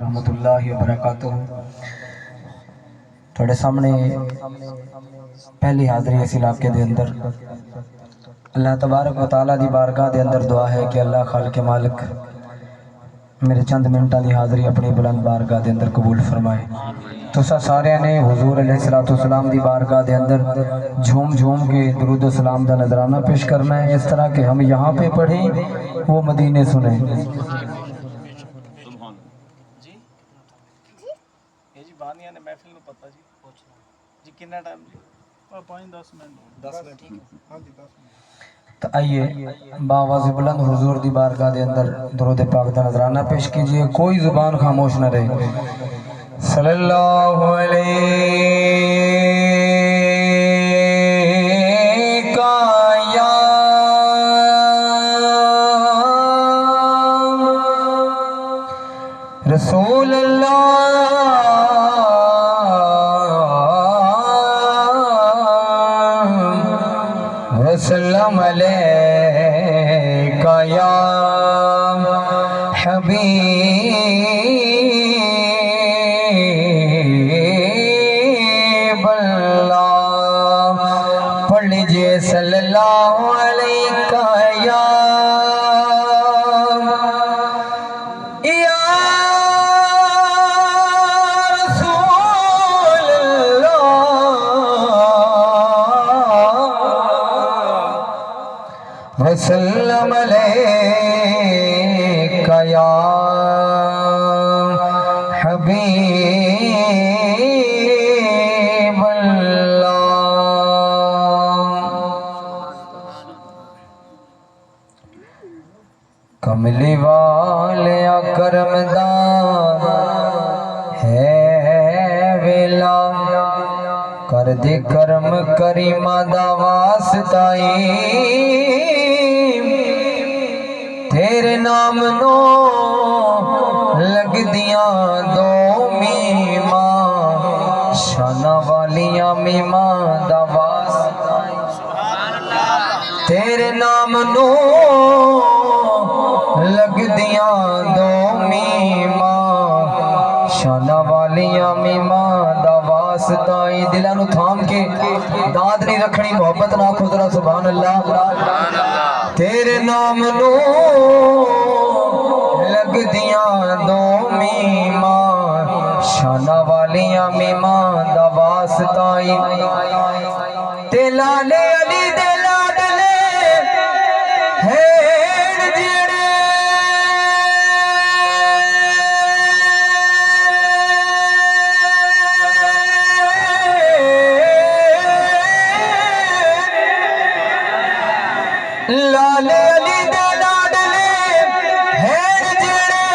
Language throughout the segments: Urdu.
رحمۃ اللہ وبرکاتہ تھوڑے سامنے پہلی حاضری اس علاقے دے اندر اللہ تبارک و تعالیٰ دی بارگاہ دے اندر دعا ہے کہ اللہ خالق مالک میرے چند منٹاں دی حاضری اپنی بلند بارگاہ دے اندر قبول فرمائے۔ تو سارے نے حضور علیہ السلام دی بارگاہ دے اندر جھوم جھوم کے درود و سلام دا نذرانہ پیش کرنا ہے، اس طرح کہ ہم یہاں پہ پڑھیں وہ مدینے سنیں۔ بانیاں نے محفل نو پتہ جی کتنا ٹائم جی 5-10 منٹ 10 منٹ ٹھیک ہے ہاں جی 10 منٹ۔ تو آئیے باواز بلند حضور دی بارگاہ دے اندر درود پاک دا نذرانہ پیش کیجئے، کوئی زبان خاموش نہ رہے۔ صلی اللہ علیہ یا رسول اللہ وسلم علیکہ یا حبیب اللہ، پڑھ لیجئے صلی اللہ علیکہ یا وسلم علیکہ یا حبیب اللہ۔ کملی والے کرم دان ہے ویلا، کر دے کرم کریمہ دا واسطائی، تیرے نام نو لگ دیاں دو میماں، شانہ والیاں میماں دا واسطائی، تیرے نام نو لگ دیاں دو میماں، شانہ والیاں میماں دا واسطائی۔ دلوں نو تھام کے داد نہیں رکھنی، محبت نہ خدرا سبحان اللہ۔ تیرے نام نو لگ دیاں دو میماں، شانہ والیاں میماں دا واسطائی، تے لالے علی دے لاڈلے ہین جڑے، لالے علی دے لاڈلے ہین جڑے،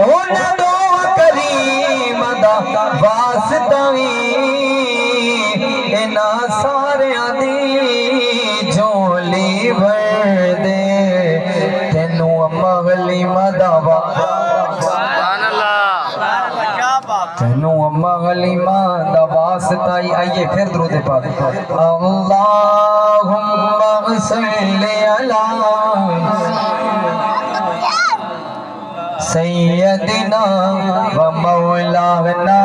انہاں دو کریم دا واسطائی، انہاں ساریاں دی جھولی بھر دے، تینوں اماں حلیمہ دا تینوں اماں حلیمہ دا واسطائی۔ آئیے پھر درود پاک۔ اللہم صلی علی سیدنا و مولانا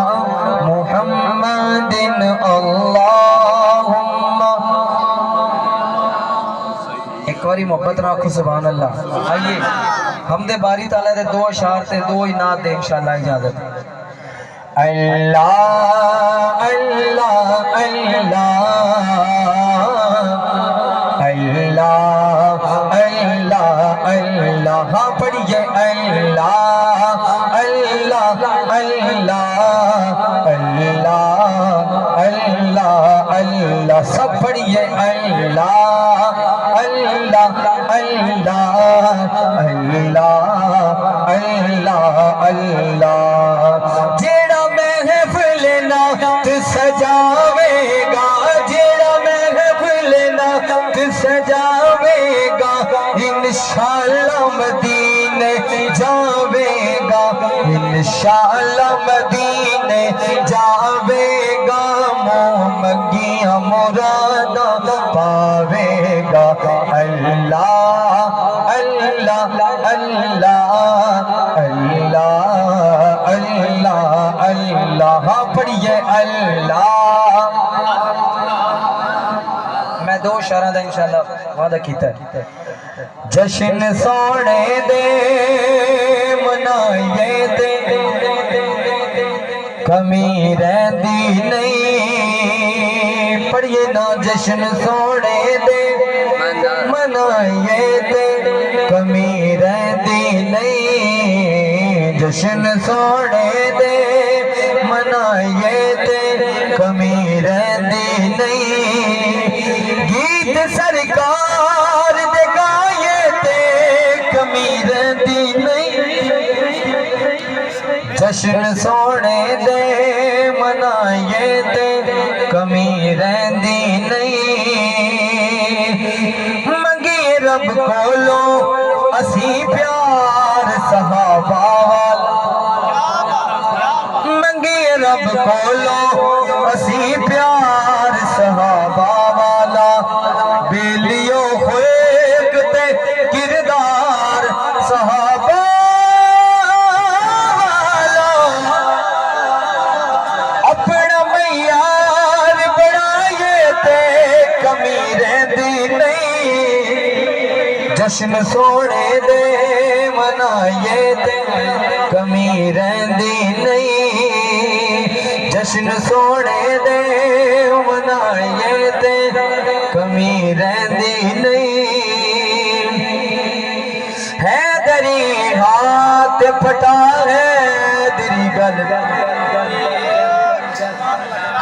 محمد، اللہم ایک باری محبت رکھو سبحان اللہ۔ آئیے حمد باری تعالیٰ دے دو اشعار تے دو ہی نعت دے انشاءاللہ اجازت۔ اللہ اللہ اللہ اللہ اللہ اللہ، ہاں پڑھیے اللہ اللہ اللہ اللہ اللہ اللہ، سب پڑھیے اللہ اللہ اللہ اللہ اللہ اللہ، جیڑا محفل نعت سجاوے گا، جیڑا محفل نعت سجاوے گا، انشاءاللہ مدینے جاوے گا، انشاءاللہ مدینے جاوے گا، منہ مگیاں مراداں پاوے گا۔ اللہ اللہ اللہ اللہ پڑھیے اللہ. میں دو شعراں دا انشاءاللہ وعدہ کیتا ہے. جشن سونے دے منائیے تے کمی رہندی نہیں. پڑھیے نا جشن سونے دے منائیے تے کمی رہندی نہیں. جشن سونے دے منائیے تے کمی رہندی نہیں. گیت سرکار دے گائیے تے کمی رہندی نہیں. جشن سونے دے منائیے تے کمی رہندی نہیں. منگی رب کولو اسی پیار صحابہ والا. منگی رب کولو اسی پیار صحابہ والا. بیلیو خویک تے کردار صحابہ والا. اپنا معیار بنائیے تے کمی رہندی نہیں. جشن سونے دے منائیے تے کمی رہندی نہیں. جشن سونے دے منائیے تے کمی رہندی نہیں. حیدری ہاتھ پھٹا حیدری گل.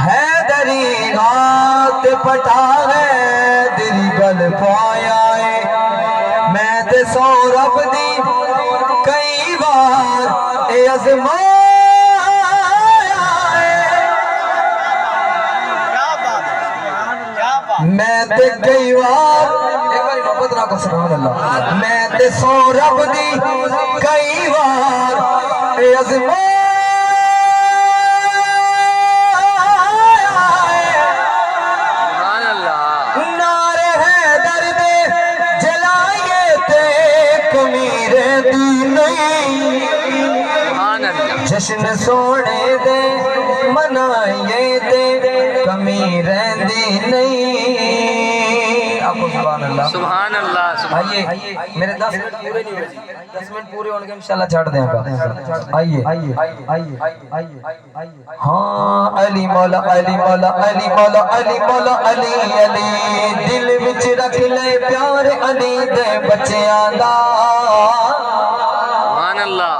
حیدری ہاتھ پھٹا حیدری گل پایا ہے. میں تے سو رب دی کئی بار اے ازمایا ہے. میں تے کئی بار ایک بار محبت نہ کو سبحان اللہ. میں تے سو رب دی کئی بار اے ازمایا ہے. نعرے حیدر دے جلائیے تے کمی رہندی نہیں. جشن سونے دے منائیے تے کمی رہندی نہیں. آپ کو سبحان اللہ سبحان اللہ. آئیے میرے 10 منٹ پورے نہیں ہوئے. 10 منٹ پورے ہونے کے انشاءاللہ چھاڑ دیں گا. آئیے ہاں. علی مولا علی مولا علی مولا علی مولا علی علی. دل وچ رکھ لے پیار علی دے بچیاں دا. سبحان اللہ.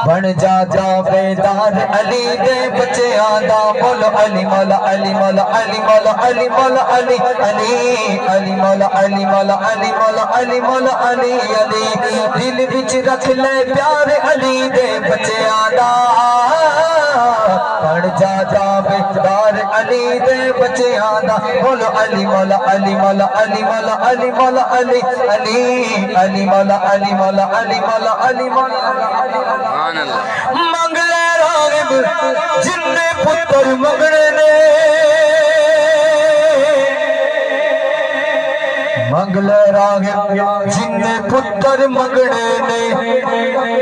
بن جا جا بیدار علی دے بچیاں دا. بولو علی مولا علی مولا علی مولا علی مولا علی علی علی مولا علی مولا علی مولا علی مولا علی علی. دل وچ رکھ لے پیار علی دے بچیاں دا. بن جا جا بیدار علی دے بچیاں دا. بولو علی مولا علی مولا علی مولا علی مولا علی علی علی مولا علی مولا علی مولا علی مولا. منگلے راغب جن پتر مگنے نے. منگلے راغب جن پتر مگنے نے.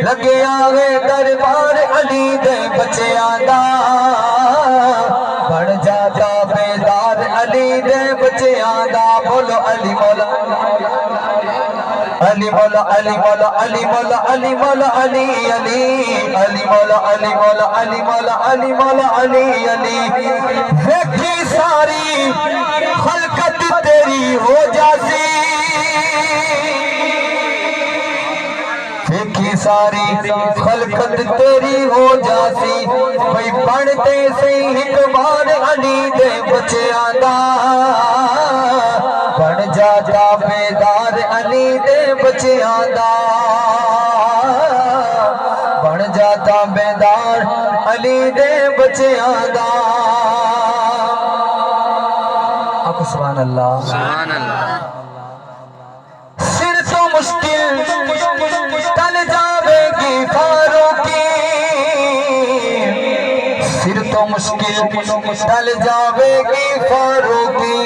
لگے آگے دربار علی دے بچیاں دا. بن جا جا بیدار علی دے بچیاں دا. بولو علی مولا علی مولا علی مولا علی مولا علی مولا علی علی علی مولا علی مولا علی مولا علی مولا علی علی. دیکھی ساری خلقت تیری ہو جاسی. دیکھی ساری خلقت تیری ہو جاسی. بھئی بڑھتے سے ایک بار علی دے بچیاں دا. بن جا جا بیدار علی دے بچیاں دا. بن جاتا بیدار علی دے بچیاں دا. آپ سبحان اللہ. سبحان اللہ. سر تو مشکل ٹل جاوے گی فاروقی. سر تو مشکل ٹل جاوے گی فاروقی.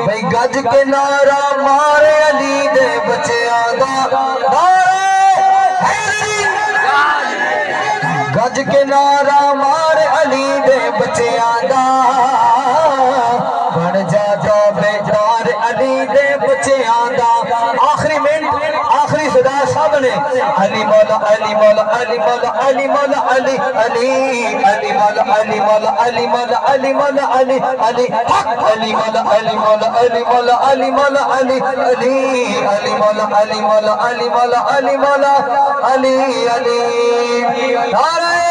بھئی گج کے نعرہ مارے علی دے بچیاں دا. گج کے نعرہ مارے علی دے منٹ آخری صدا سب نے علی مولا علی مولا علی مولا علی مولا علی علی علی مولا علی مولا علی مولا علی مولا علی علی حق علی مولا علی مولا علی مولا علی مولا علی علی علی مولا علی مولا علی مولا علی مولا علی علی نعرہ